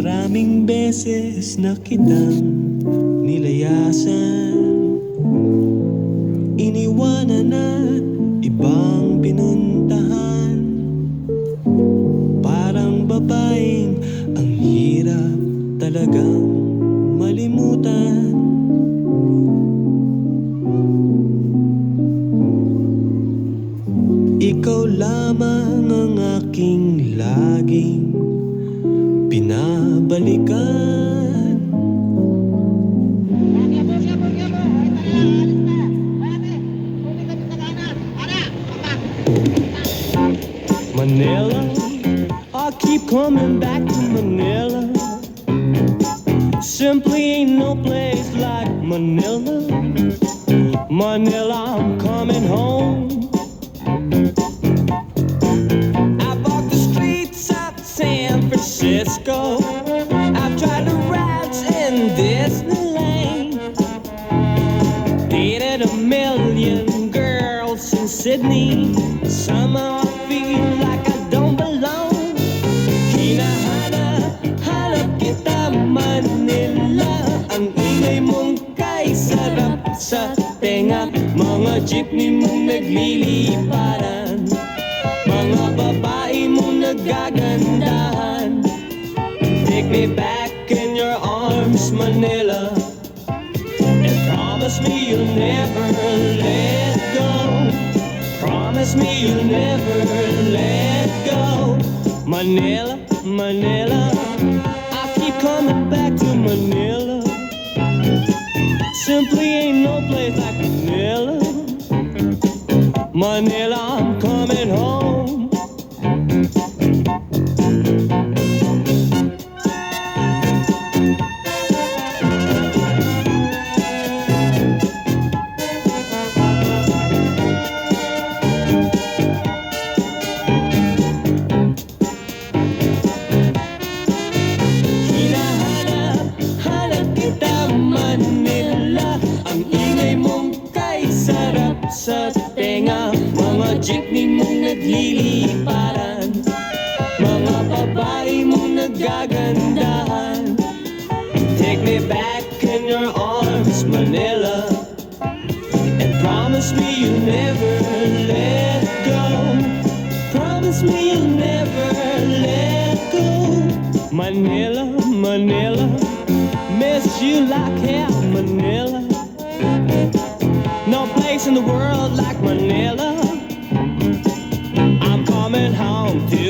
Maraming beses na kitang nilayasan, iniwanan at ibang pinuntahan. Parang babaeng ang hirap talagang malimutan. Ikaw lamang ang aking laging pinabalikan. Manila, I keep coming back to Manila. Simply ain't no place like Manila. Manila, I'm coming home. I walk the streets of San Francisco. I've tried the rides in Disneyland. Dated a million girls in Sydney. Somehow I feel like I don't belong. Hinahanap kita Manila. Ang ingay mong kay sarap sa tenga. Mga jeepney mong nagliliparan, mga babae mong nagagandahan. Take me back in your arms, Manila, and promise me you'll never let go. Promise me you'll never let go. Manila, Manila, I keep coming back to Manila. Simply ain't no place like Manila. Manila, I'm coming home. Hinahanap kita Manila. Ang ingay mong kay sarap sa tenga. Mga jeepney mong nagliliparan, mga babae mong nagagandahan. Take me back in your arms, Manila, and promise me you'll never let go. Promise me you'll never let go. Manila, Manila, miss you like hell, Manila. No place in the world like Manila. I'm coming home to